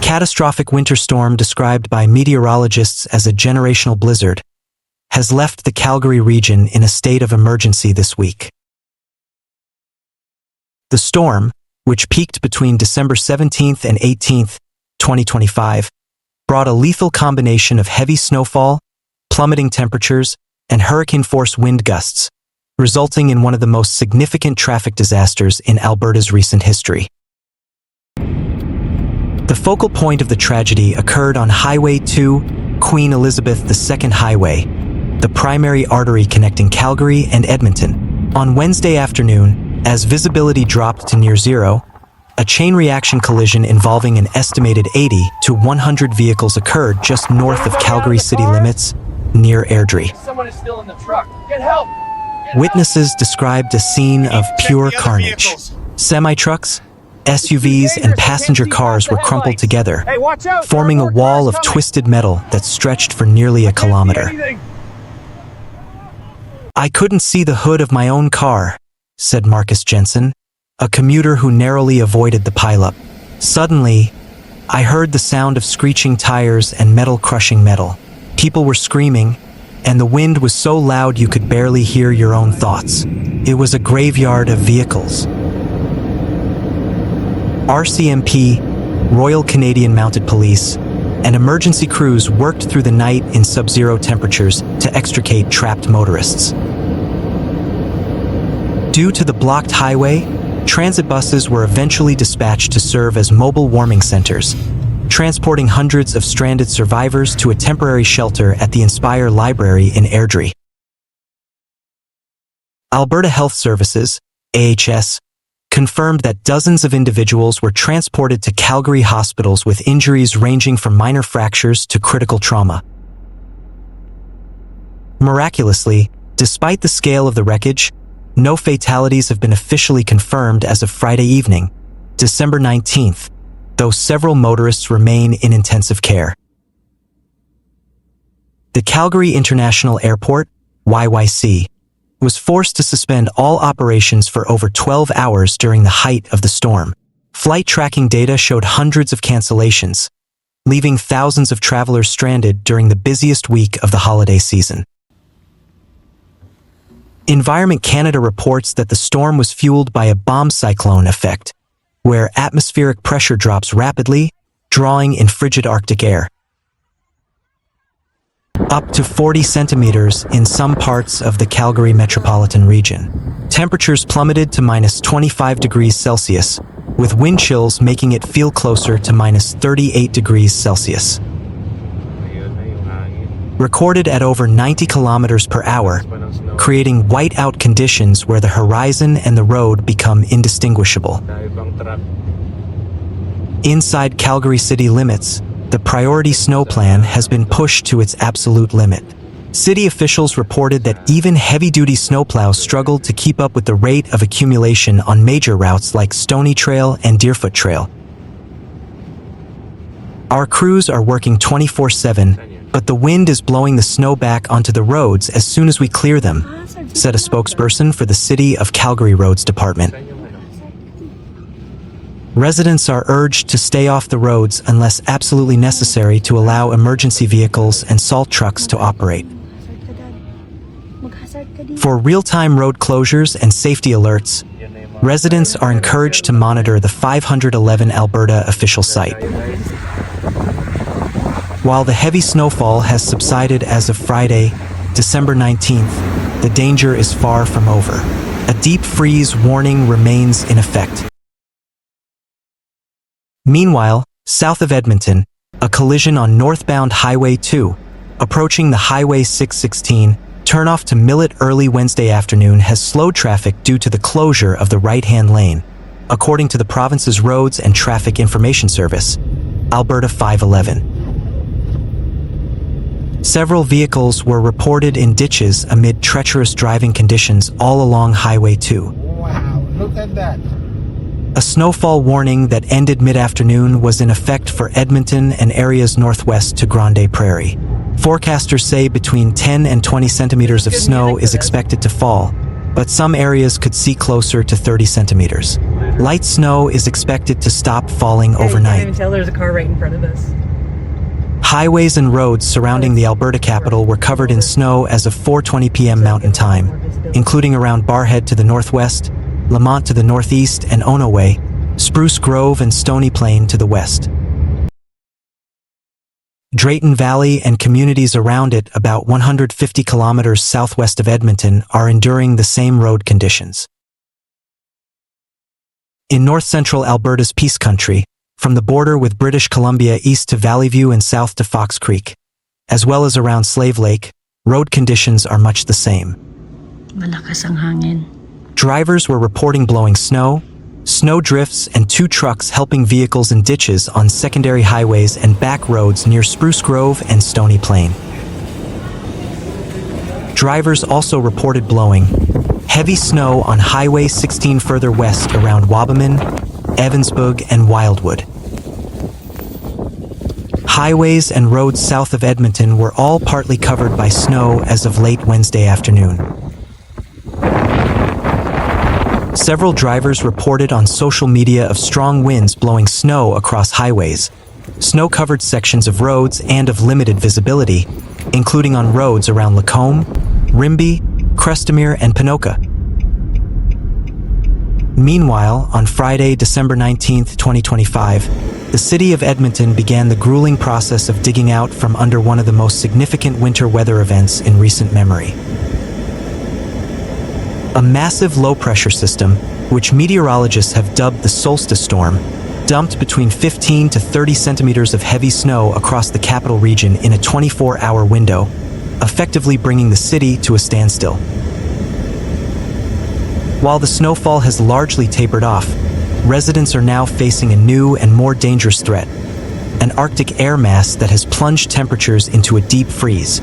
catastrophic winter storm described by meteorologists as a generational blizzard has left the Calgary region in a state of emergency this week. The storm, which peaked between December 17th and 18th, 2025, brought a lethal combination of heavy snowfall, plummeting temperatures, and hurricane-force wind gusts, resulting in one of the most significant traffic disasters in Alberta's recent history. The focal point of the tragedy occurred on Highway 2, Queen Elizabeth II Highway, the primary artery connecting Calgary and Edmonton. On Wednesday afternoon, as visibility dropped to near zero, a chain reaction collision involving an estimated 80 to 100 vehicles occurred just north of Calgary city limits, near Airdrie. Someone is still in the truck. Get help! Witnesses described a scene of pure carnage. Semi-trucks, SUVs, and passenger cars were crumpled together, forming a wall of twisted metal that stretched for nearly a kilometer. "I couldn't see the hood of my own car," said Marcus Jensen, a commuter who narrowly avoided the pileup. "Suddenly, I heard the sound of screeching tires and metal crushing metal. People were screaming, and the wind was so loud you could barely hear your own thoughts. It was a graveyard of vehicles." RCMP, Royal Canadian Mounted Police, and emergency crews worked through the night in sub-zero temperatures to extricate trapped motorists. Due to the blocked highway, transit buses were eventually dispatched to serve as mobile warming centers, transporting hundreds of stranded survivors to a temporary shelter at the Inspire Library in Airdrie. Alberta Health Services, AHS, confirmed that dozens of individuals were transported to Calgary hospitals with injuries ranging from minor fractures to critical trauma. Miraculously, despite the scale of the wreckage, no fatalities have been officially confirmed as of Friday evening, December 19th, though several motorists remain in intensive care. The Calgary International Airport, YYC, was forced to suspend all operations for over 12 hours during the height of the storm. Flight tracking data showed hundreds of cancellations, leaving thousands of travelers stranded during the busiest week of the holiday season. Environment Canada reports that the storm was fueled by a bomb cyclone effect, where atmospheric pressure drops rapidly, drawing in frigid Arctic air. Up to 40 centimeters in some parts of the Calgary metropolitan region. Temperatures plummeted to minus 25 degrees Celsius, with wind chills making it feel closer to minus 38 degrees Celsius. Recorded at over 90 kilometers per hour, creating whiteout conditions where the horizon and the road become indistinguishable. Inside Calgary city limits, the priority snow plan has been pushed to its absolute limit. City officials reported that even heavy-duty snowplows struggled to keep up with the rate of accumulation on major routes like Stony Trail and Deerfoot Trail. "Our crews are working 24/7, but the wind is blowing the snow back onto the roads as soon as we clear them," said a spokesperson for the City of Calgary Roads Department. Residents are urged to stay off the roads unless absolutely necessary to allow emergency vehicles and salt trucks to operate. For real-time road closures and safety alerts, residents are encouraged to monitor the 511 Alberta official site. While the heavy snowfall has subsided as of Friday, December 19th, the danger is far from over. A deep freeze warning remains in effect. Meanwhile, south of Edmonton, a collision on northbound Highway 2, approaching the Highway 616 turnoff to Millet early Wednesday afternoon has slowed traffic due to the closure of the right-hand lane, according to the province's Roads and Traffic Information Service, Alberta 511. Several vehicles were reported in ditches amid treacherous driving conditions all along Highway 2. Wow, look at that. A snowfall warning that ended mid-afternoon was in effect for Edmonton and areas northwest to Grande Prairie. Forecasters say between 10 and 20 centimeters of snow is expected to fall, but some areas could see closer to 30 centimeters. Light snow is expected to stop falling You can't overnight. even tell there's a car right in front of us. Highways and roads surrounding the Alberta capital were covered in snow as of 4:20 p.m. Mountain Time, including around Barrhead to the northwest, Lamont to the northeast and Onoway, Spruce Grove and Stony Plain to the west. Drayton Valley and communities around it about 150 kilometers southwest of Edmonton are enduring the same road conditions. In north-central Alberta's Peace Country, from the border with British Columbia east to Valley View and south to Fox Creek, as well as around Slave Lake, road conditions are much the same. Malakas ang hangin. Drivers were reporting blowing snow, snow drifts, and 2 trucks helping vehicles in ditches on secondary highways and back roads near Spruce Grove and Stony Plain. Drivers also reported blowing heavy snow on Highway 16 further west around Wabamun, Evansburg, and Wildwood. Highways and roads south of Edmonton were all partly covered by snow as of late Wednesday afternoon. Several drivers reported on social media of strong winds blowing snow across highways, snow-covered sections of roads, and of limited visibility, including on roads around Lacombe, Rimbey, Crestemere, and Pinoca. Meanwhile, on Friday, December 19, 2025, the city of Edmonton began the grueling process of digging out from under one of the most significant winter weather events in recent memory. A massive low-pressure system, which meteorologists have dubbed the solstice storm, dumped between 15 to 30 centimeters of heavy snow across the capital region in a 24-hour window, effectively bringing the city to a standstill. While the snowfall has largely tapered off, residents are now facing a new and more dangerous threat, an Arctic air mass that has plunged temperatures into a deep freeze,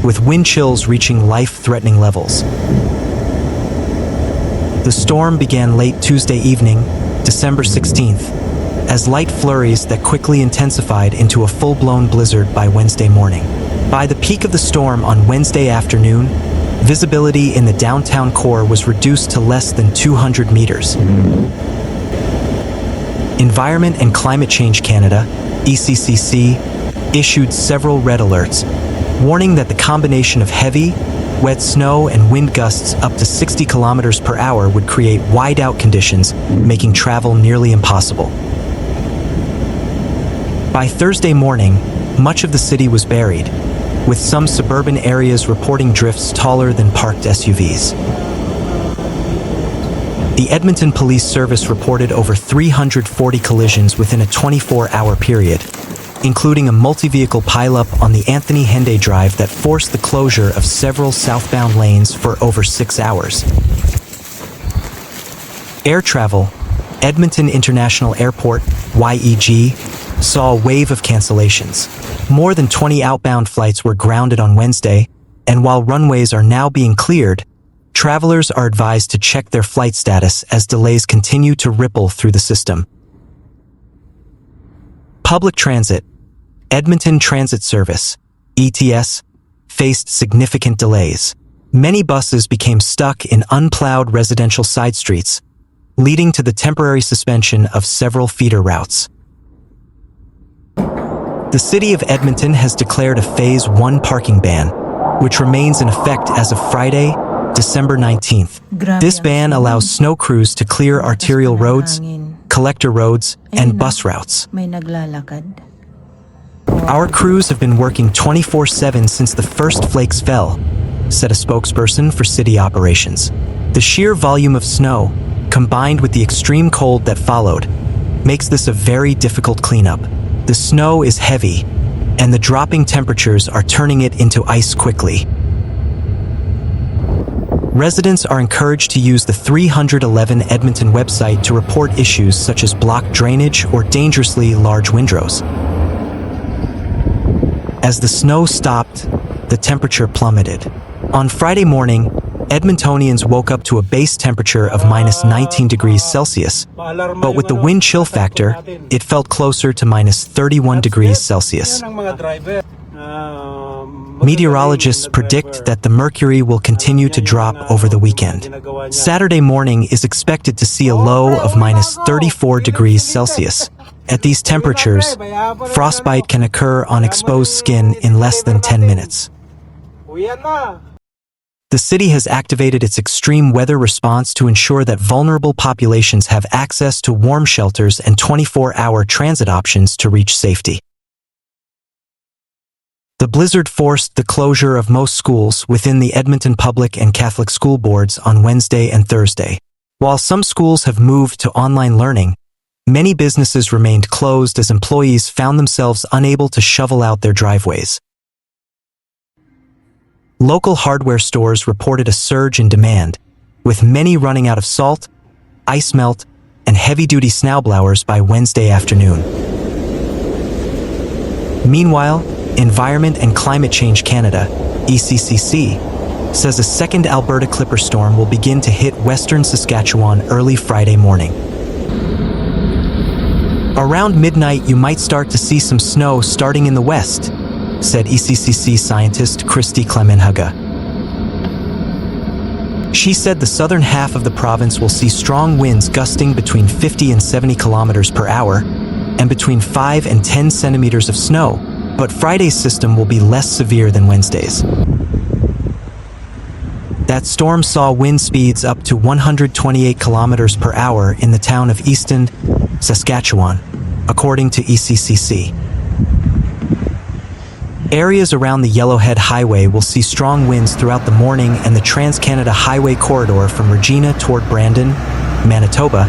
with wind chills reaching life-threatening levels. The storm began late Tuesday evening, December 16th, as light flurries that quickly intensified into a full-blown blizzard by Wednesday morning. By the peak of the storm on Wednesday afternoon, visibility in the downtown core was reduced to less than 200 meters. Environment and Climate Change Canada, ECCC, issued several red alerts, warning that the combination of heavy, wet snow and wind gusts up to 60 kilometers per hour would create whiteout conditions, making travel nearly impossible. By Thursday morning, much of the city was buried, with some suburban areas reporting drifts taller than parked SUVs. The Edmonton Police Service reported over 340 collisions within a 24-hour period, including a multi-vehicle pileup on the Anthony Henday Drive that forced the closure of several southbound lanes for over 6 hours. Air travel, Edmonton International Airport, YEG, saw a wave of cancellations. More than 20 outbound flights were grounded on Wednesday, and while runways are now being cleared, travelers are advised to check their flight status as delays continue to ripple through the system. Public transit, Edmonton Transit Service, ETS, faced significant delays. Many buses became stuck in unplowed residential side streets, leading to the temporary suspension of several feeder routes. The City of Edmonton has declared a Phase 1 parking ban, which remains in effect as of Friday, December 19th. This ban allows snow crews to clear arterial roads, collector roads, and bus routes. May naglalakad. Our crews have been working 24/7 since the first flakes fell, said a spokesperson for city operations. The sheer volume of snow, combined with the extreme cold that followed, makes this a very difficult cleanup. The snow is heavy, and the dropping temperatures are turning it into ice quickly. Residents are encouraged to use the 311 Edmonton website to report issues such as blocked drainage or dangerously large windrows. As the snow stopped, the temperature plummeted. On Friday morning, Edmontonians woke up to a base temperature of minus 19 degrees Celsius, but with the wind chill factor, it felt closer to minus 31 degrees Celsius. Meteorologists predict that the mercury will continue to drop over the weekend. Saturday morning is expected to see a low of minus 34 degrees Celsius. At these temperatures, frostbite can occur on exposed skin in less than 10 minutes. The city has activated its extreme weather response to ensure that vulnerable populations have access to warm shelters and 24-hour transit options to reach safety. The blizzard forced the closure of most schools within the Edmonton Public and Catholic School Boards on Wednesday and Thursday. While some schools have moved to online learning, many businesses remained closed as employees found themselves unable to shovel out their driveways. Local hardware stores reported a surge in demand, with many running out of salt, ice melt, and heavy-duty snowblowers by Wednesday afternoon. Meanwhile, Environment and Climate Change Canada, ECCC, says a second Alberta clipper storm will begin to hit western Saskatchewan early Friday morning. Around midnight, you might start to see some snow starting in the west, said ECCC scientist Christy Klemenhaga. She said the southern half of the province will see strong winds gusting between 50 and 70 kilometers per hour and between 5 and 10 centimeters of snow, but Friday's system will be less severe than Wednesday's. That storm saw wind speeds up to 128 kilometers per hour in the town of Easton, Saskatchewan, according to ECCC. Areas around the Yellowhead Highway will see strong winds throughout the morning, and the Trans-Canada Highway corridor from Regina toward Brandon, Manitoba,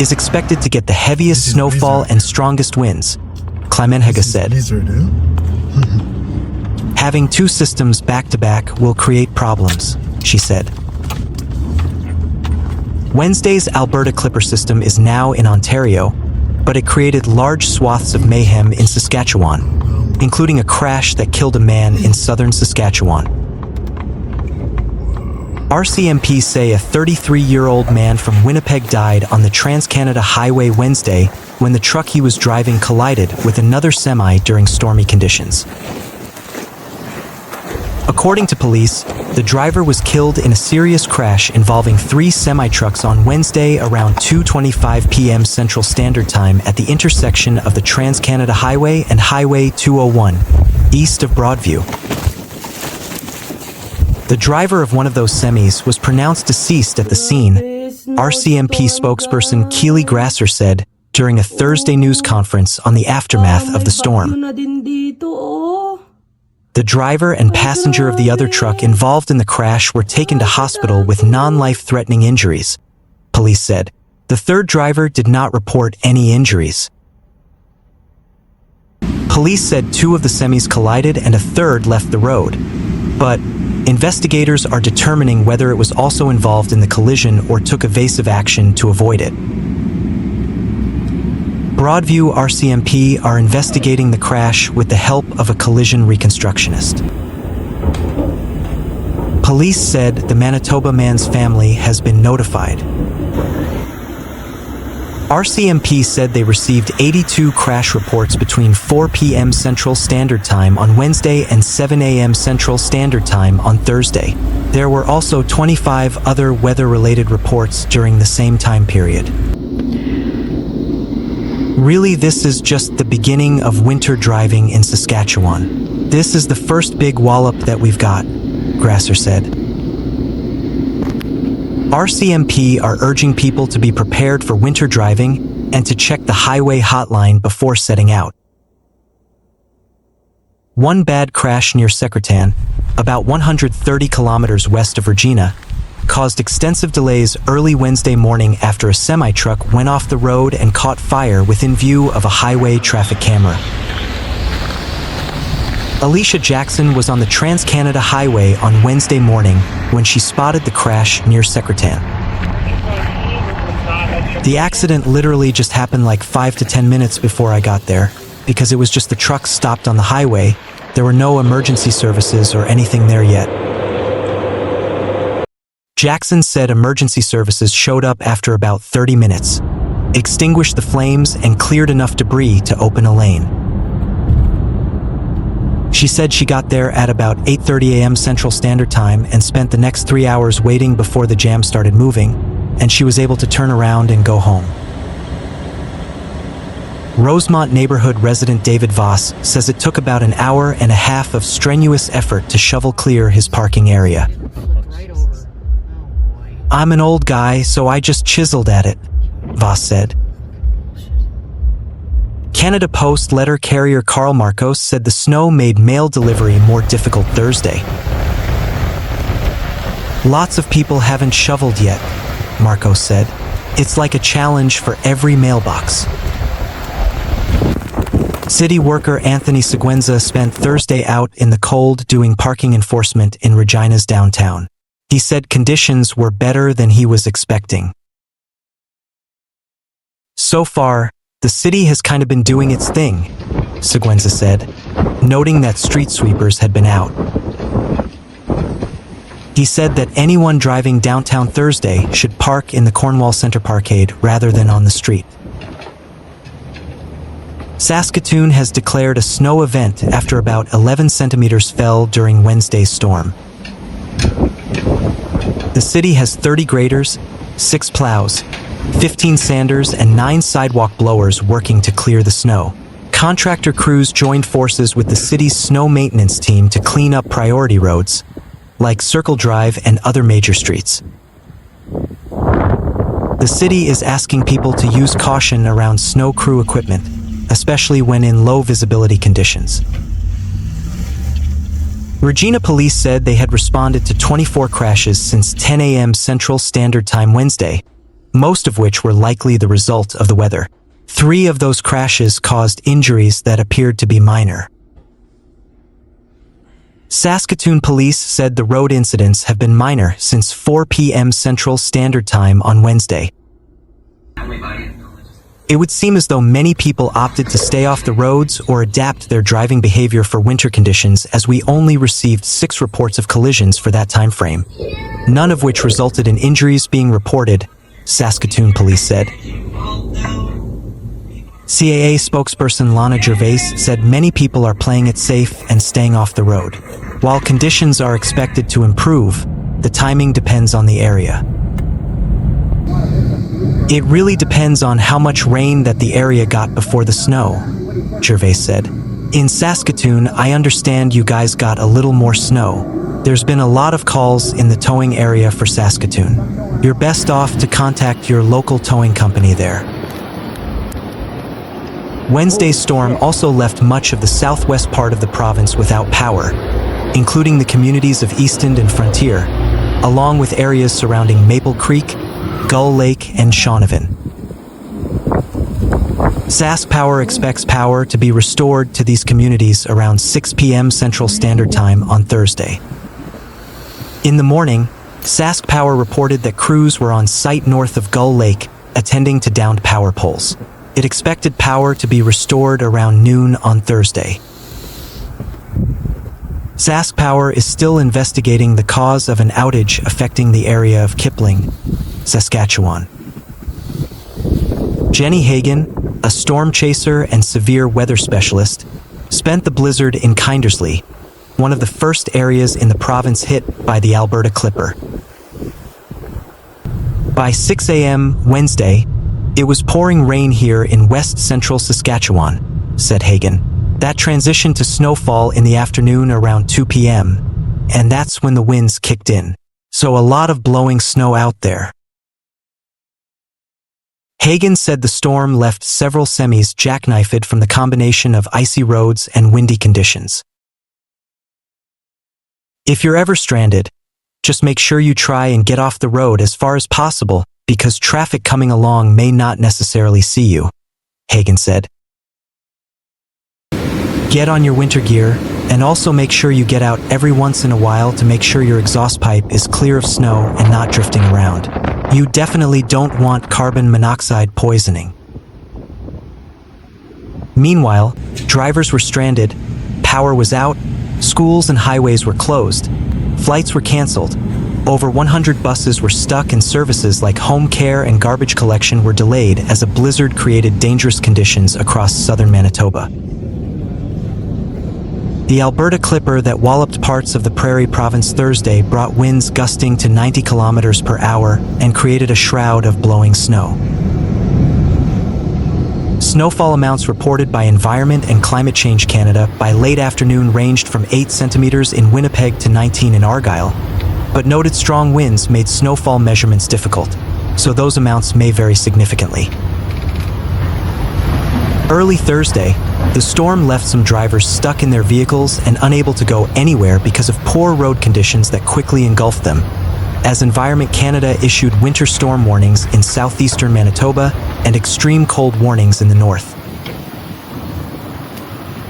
is expected to get the heaviest snowfall and strongest winds, Klemenhaga said. Having two systems back-to-back will create problems, she said. Wednesday's Alberta Clipper system is now in Ontario, but it created large swaths of mayhem in Saskatchewan, including a crash that killed a man in southern Saskatchewan. RCMP say a 33-year-old man from Winnipeg died on the Trans-Canada Highway Wednesday when the truck he was driving collided with another semi during stormy conditions. According to police, the driver was killed in a serious crash involving 3 semi-trucks on Wednesday around 2:25 p.m. Central Standard Time at the intersection of the Trans-Canada Highway and Highway 201, east of Broadview. The driver of one of those semis was pronounced deceased at the scene, RCMP spokesperson Keely Grasser said during a Thursday news conference on the aftermath of the storm. The driver and passenger of the other truck involved in the crash were taken to hospital with non-life-threatening injuries, police said. The third driver did not report any injuries. Police said 2 of the semis collided and a third left the road, but investigators are determining whether it was also involved in the collision or took evasive action to avoid it. Broadview RCMP are investigating the crash with the help of a collision reconstructionist. Police said the Manitoba man's family has been notified. RCMP said they received 82 crash reports between 4 p.m. Central Standard Time on Wednesday and 7 a.m. Central Standard Time on Thursday. There were also 25 other weather-related reports during the same time period. Really, this is just the beginning of winter driving in Saskatchewan. This is the first big wallop that we've got, Grasser said. RCMP are urging people to be prepared for winter driving and to check the highway hotline before setting out. One bad crash near Secretan, about 130 kilometers west of Regina, caused extensive delays early Wednesday morning after a semi-truck went off the road and caught fire within view of a highway traffic camera. Alicia Jackson was on the Trans-Canada Highway on Wednesday morning when she spotted the crash near Secretan. The accident literally just happened like 5 to 10 minutes before I got there, because it was just the truck stopped on the highway. There were no emergency services or anything there yet. Jackson said emergency services showed up after about 30 minutes, extinguished the flames, and cleared enough debris to open a lane. She said she got there at about 8:30 a.m. Central Standard Time and spent the next 3 hours waiting before the jam started moving, and she was able to turn around and go home. Rosemont neighborhood resident David Voss says it took about an hour and a half of strenuous effort to shovel clear his parking area. "I'm an old guy, so I just chiseled at it," Voss said. Canada Post letter carrier Carl Marcos said the snow made mail delivery more difficult Thursday. "Lots of people haven't shoveled yet," Marcos said. "It's like a challenge for every mailbox." City worker Anthony Seguenza spent Thursday out in the cold doing parking enforcement in Regina's downtown. He said conditions were better than he was expecting. "So far, the city has kind of been doing its thing," Seguenza said, noting that street sweepers had been out. He said that anyone driving downtown Thursday should park in the Cornwall Center Parkade rather than on the street. Saskatoon has declared a snow event after about 11 centimeters fell during Wednesday's storm. The city has 30 graders, 6 plows, 15 sanders, and 9 sidewalk blowers working to clear the snow. Contractor crews joined forces with the city's snow maintenance team to clean up priority roads, like Circle Drive and other major streets. The city is asking people to use caution around snow crew equipment, especially when in low visibility conditions. Regina police said they had responded to 24 crashes since 10 a.m. Central Standard Time Wednesday, most of which were likely the result of the weather. 3 of those crashes caused injuries that appeared to be minor. Saskatoon police said the road incidents have been minor since 4 p.m. Central Standard Time on Wednesday. It would seem as though many people opted to stay off the roads or adapt their driving behavior for winter conditions, as we only received 6 reports of collisions for that time frame, none of which resulted in injuries being reported, Saskatoon police said. CAA spokesperson Lana Gervais said many people are playing it safe and staying off the road. While conditions are expected to improve, the timing depends on the area. "It really depends on how much rain that the area got before the snow," Gervais said. "In Saskatoon, I understand you guys got a little more snow. There's been a lot of calls in the towing area for Saskatoon. You're best off to contact your local towing company there." Wednesday's storm also left much of the southwest part of the province without power, including the communities of Easton and Frontier, along with areas surrounding Maple Creek, Gull Lake, and Shaunavon. Sask Power expects power to be restored to these communities around 6 p.m. Central Standard Time on Thursday. In the morning, Sask Power reported that crews were on site north of Gull Lake, attending to downed power poles. It expected power to be restored around noon on Thursday. Sask Power is still investigating the cause of an outage affecting the area of Kipling, Saskatchewan. Jenny Hagan, a storm chaser and severe weather specialist, spent the blizzard in Kindersley, one of the first areas in the province hit by the Alberta Clipper. By 6 a.m. Wednesday, it was pouring rain here in west central Saskatchewan, said Hagan. That transitioned to snowfall in the afternoon around 2 p.m., and that's when the winds kicked in. So a lot of blowing snow out there. Hagan said the storm left several semis jackknifed from the combination of icy roads and windy conditions. If you're ever stranded, just make sure you try and get off the road as far as possible, because traffic coming along may not necessarily see you, Hagan said. Get on your winter gear, and also make sure you get out every once in a while to make sure your exhaust pipe is clear of snow and not drifting around. You definitely don't want carbon monoxide poisoning. Meanwhile, drivers were stranded, power was out, schools and highways were closed, flights were canceled, over 100 buses were stuck, and services like home care and garbage collection were delayed as a blizzard created dangerous conditions across southern Manitoba. The Alberta Clipper that walloped parts of the Prairie Province Thursday brought winds gusting to 90 kilometers per hour and created a shroud of blowing snow. Snowfall amounts reported by Environment and Climate Change Canada by late afternoon ranged from 8 centimeters in Winnipeg to 19 in Argyll, but noted strong winds made snowfall measurements difficult, so those amounts may vary significantly. Early Thursday, the storm left some drivers stuck in their vehicles and unable to go anywhere because of poor road conditions that quickly engulfed them, as Environment Canada issued winter storm warnings in southeastern Manitoba and extreme cold warnings in the north.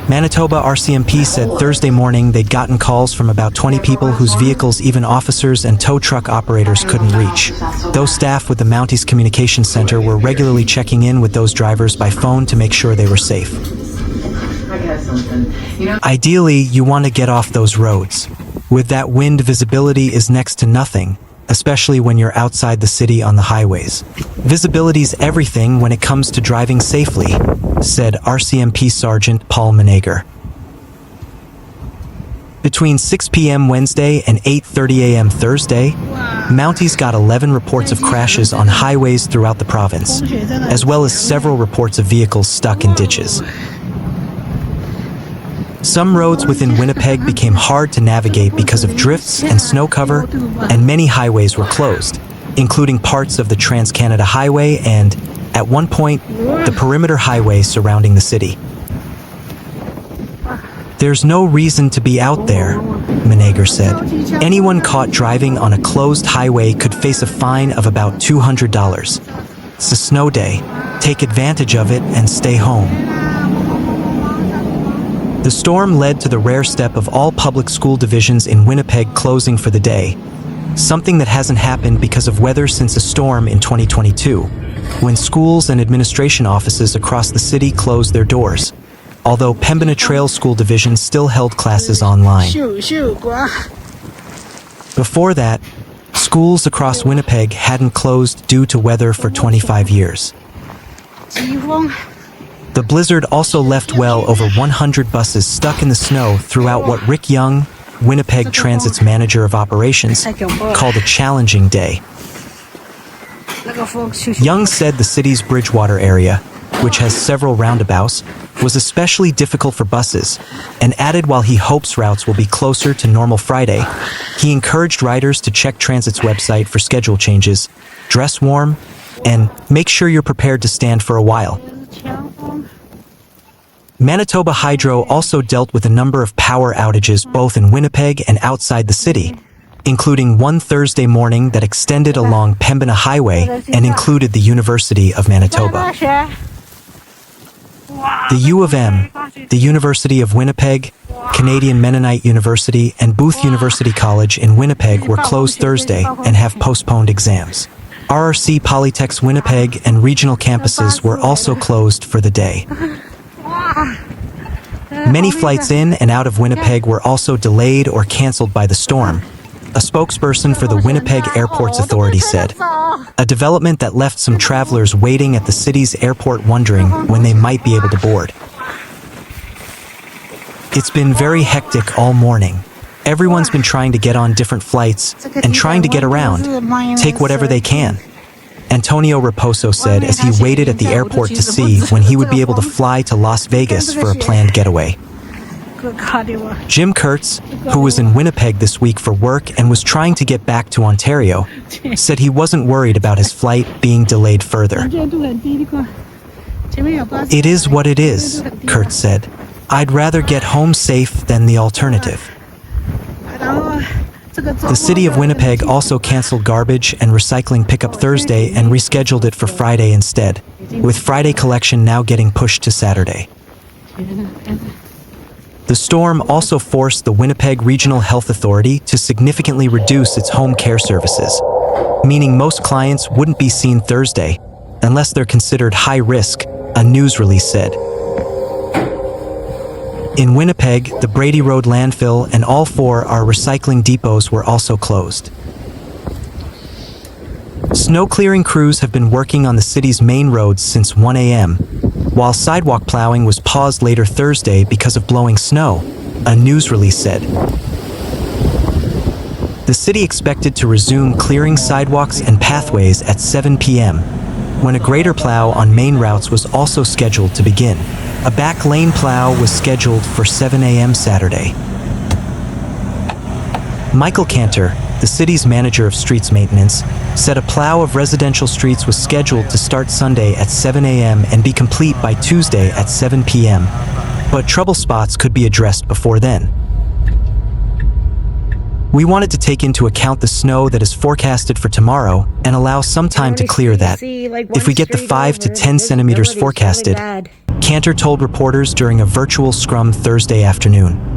Manitoba RCMP said Thursday morning they'd gotten calls from about 20 people whose vehicles even officers and tow truck operators couldn't reach. Those staff with the Mounties Communications Center were regularly checking in with those drivers by phone to make sure they were safe. Ideally, you want to get off those roads. With that wind, visibility is next to nothing, especially when you're outside the city on the highways. Visibility's everything when it comes to driving safely, said RCMP Sergeant Paul Menager. Between 6 p.m. Wednesday and 8:30 a.m. Thursday, Mounties got 11 reports of crashes on highways throughout the province, as well as several reports of vehicles stuck in ditches. Some roads within Winnipeg became hard to navigate because of drifts and snow cover, and many highways were closed, including parts of the Trans-Canada Highway and, at one point, the perimeter highway surrounding the city. There's no reason to be out there, Menager said. Anyone caught driving on a closed highway could face a fine of about $200. It's a snow day. Take advantage of it and stay home. The storm led to the rare step of all public school divisions in Winnipeg closing for the day, something that hasn't happened because of weather since a storm in 2022, when schools and administration offices across the city closed their doors, although Pembina Trail School Division still held classes online. Before that, schools across Winnipeg hadn't closed due to weather for 25 years. The blizzard also left well over 100 buses stuck in the snow throughout what Rick Young, Winnipeg Transit's manager of operations, called a challenging day. Young said the city's Bridgewater area, which has several roundabouts, was especially difficult for buses, and added while he hopes routes will be closer to normal Friday, he encouraged riders to check Transit's website for schedule changes, dress warm, and make sure you're prepared to stand for a while. Manitoba Hydro also dealt with a number of power outages both in Winnipeg and outside the city, including one Thursday morning that extended along Pembina Highway and included the University of Manitoba. The U of M, the University of Winnipeg, Canadian Mennonite University, and Booth University College in Winnipeg were closed Thursday and have postponed exams. RRC Polytech's Winnipeg and regional campuses were also closed for the day. Many flights in and out of Winnipeg were also delayed or canceled by the storm, a spokesperson for the Winnipeg Airports Authority said, a development that left some travelers waiting at the city's airport wondering when they might be able to board. It's been very hectic all morning. Everyone's been trying to get on different flights and trying to get around, take whatever they can, Antonio Raposo said as he waited at the airport to see when he would be able to fly to Las Vegas for a planned getaway. Jim Kurtz, who was in Winnipeg this week for work and was trying to get back to Ontario, said he wasn't worried about his flight being delayed further. It is what it is, Kurtz said. I'd rather get home safe than the alternative. The city of Winnipeg also canceled garbage and recycling pickup Thursday and rescheduled it for Friday instead, with Friday collection now getting pushed to Saturday. The storm also forced the Winnipeg Regional Health Authority to significantly reduce its home care services, meaning most clients wouldn't be seen Thursday unless they're considered high risk, a news release said. In Winnipeg, the Brady Road landfill and all 4 our recycling depots were also closed. Snow clearing crews have been working on the city's main roads since 1 a.m., while sidewalk plowing was paused later Thursday because of blowing snow. a news release said. The city expected to resume clearing sidewalks and pathways at 7 p.m., when a grader plow on main routes was also scheduled to begin. A back lane plow was scheduled for 7 a.m. Saturday. Michael Cantor, the city's manager of streets maintenance, said a plow of residential streets was scheduled to start Sunday at 7 a.m. and be complete by Tuesday at 7 p.m., but trouble spots could be addressed before then. We wanted to take into account the snow that is forecasted for tomorrow and allow some time to clear that. If we get the 5 to 10 centimeters forecasted, Cantor told reporters during a virtual scrum Thursday afternoon.